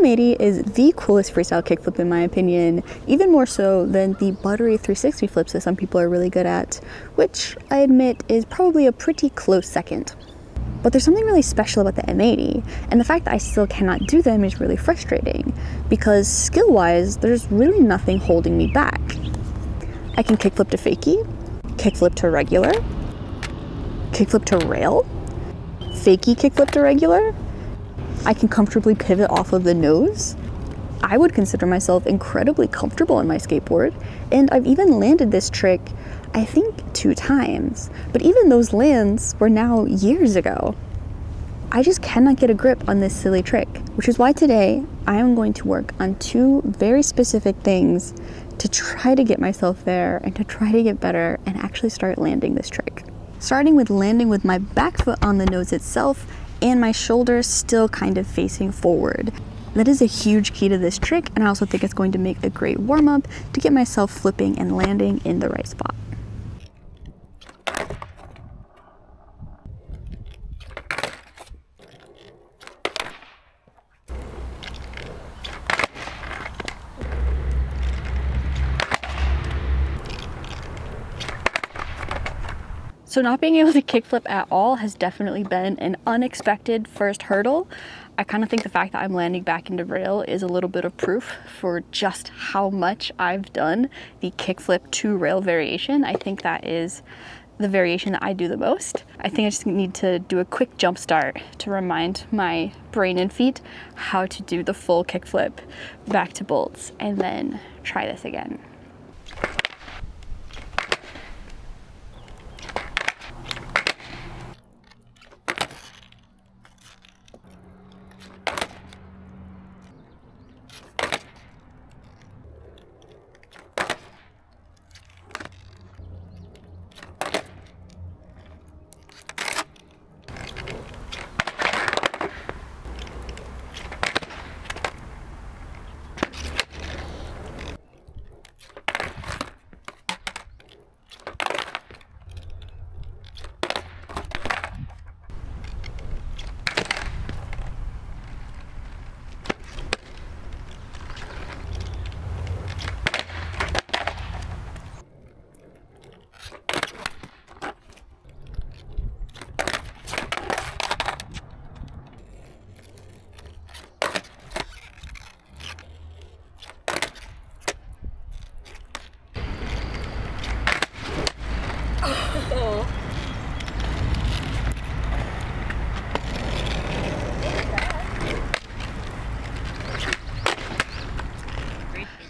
M80 is the coolest freestyle kickflip in my opinion, even more so than the buttery 360 flips that some people are really good at, which I admit is probably a pretty close second. But there's something really special about the M80, and the fact that I still cannot do them is really frustrating, because skill-wise, there's really nothing holding me back. I can kickflip to fakie, kickflip to regular, kickflip to rail, fakie kickflip to regular. I can comfortably pivot off of the nose. I would consider myself incredibly comfortable on my skateboard, and I've even landed this trick, I think 2 times, but even those lands were now years ago. I just cannot get a grip on this silly trick, which is why today I am going to work on 2 very specific things to try to get myself there and to try to get better and actually start landing this trick. Starting with landing with my back foot on the nose itself and my shoulders still kind of facing forward. That is a huge key to this trick, and I also think it's going to make a great warm-up to get myself flipping and landing in the right spot. So not being able to kickflip at all has definitely been an unexpected first hurdle. I kind of think the fact that I'm landing back into rail is a little bit of proof for just how much I've done the kickflip to rail variation. I think that is the variation that I do the most. I think I just need to do a quick jump start to remind my brain and feet how to do the full kickflip back to bolts and then try this again.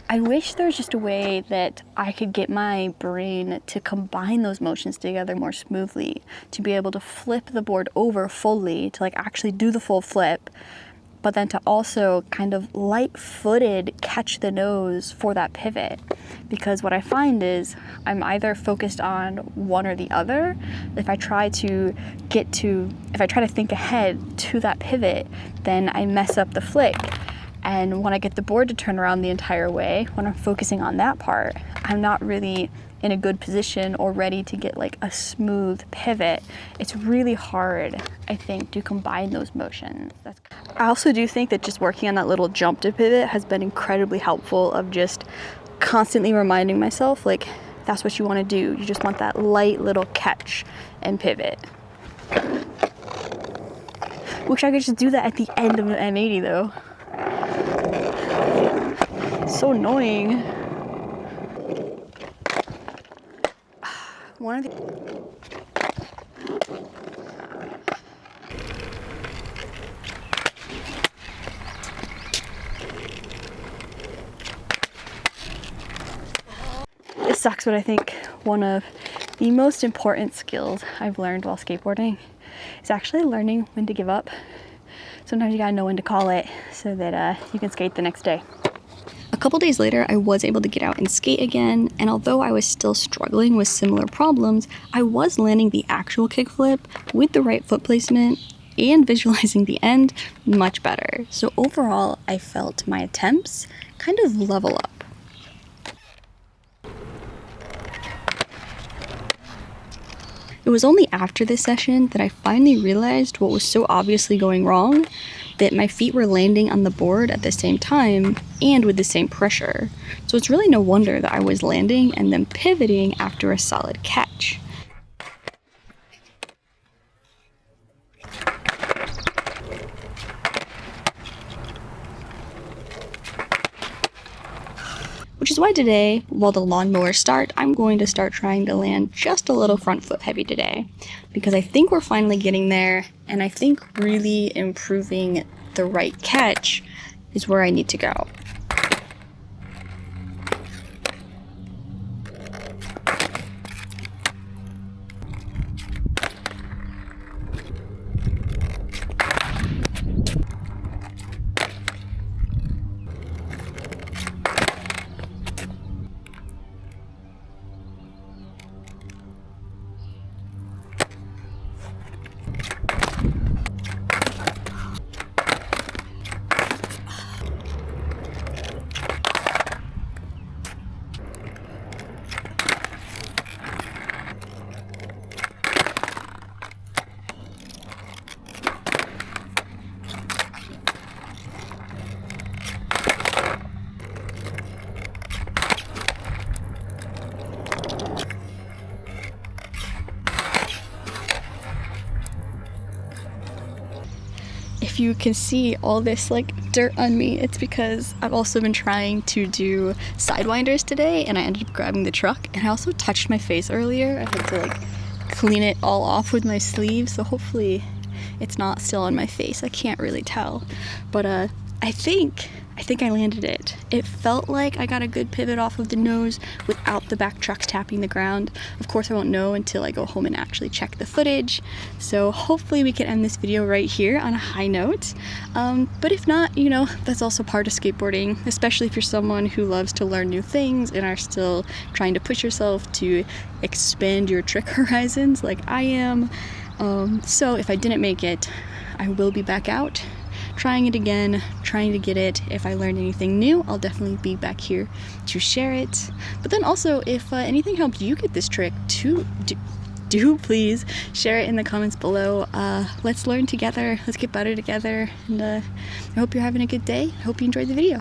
I wish there was just a way that I could get my brain to combine those motions together more smoothly, to be able to flip the board over fully, to like actually do the full flip, but then to also kind of light-footed catch the nose for that pivot. Because what I find is I'm either focused on one or the other. If I try to think ahead to that pivot, then I mess up the flick. And when I get the board to turn around the entire way, when I'm focusing on that part, I'm not really in a good position or ready to get like a smooth pivot. It's really hard, I think, to combine those motions. I also do think that just working on that little jump to pivot has been incredibly helpful, of just constantly reminding myself, like, that's what you want to do. You just want that light little catch and pivot. Wish I could just do that at the end of an M80 though. So annoying. One of the It sucks, but I think one of the most important skills I've learned while skateboarding is actually learning when to give up. Sometimes you gotta know when to call it so that you can skate the next day. A couple days later, I was able to get out and skate again, and although I was still struggling with similar problems, I was landing the actual kickflip with the right foot placement and visualizing the end much better. So overall, I felt my attempts kind of level up. It was only after this session that I finally realized what was so obviously going wrong, that my feet were landing on the board at the same time and with the same pressure. So it's really no wonder that I was landing and then pivoting after a solid catch. Which is why today, while the lawnmowers start, I'm going to start trying to land just a little front foot heavy today, because I think we're finally getting there, and I think really improving the right catch is where I need to go. If you can see all this like dirt on me, it's because I've also been trying to do sidewinders today, and I ended up grabbing the truck, and I also touched my face earlier. I had to like clean it all off with my sleeve, so hopefully it's not still on my face. I can't really tell, but I think I landed it. It felt like I got a good pivot off of the nose without the back trucks tapping the ground. Of course, I won't know until I go home and actually check the footage. So hopefully we can end this video right here on a high note. But if not, you know, that's also part of skateboarding, especially if you're someone who loves to learn new things and are still trying to push yourself to expand your trick horizons like I am. So if I didn't make it, I will be back out trying it again, trying to get it. If I learned anything new, I'll definitely be back here to share it. But then also, if anything helped you get this trick, do please share it in the comments below. Let's learn together, let's get better together, and I hope you're having a good day. I hope you enjoyed the video.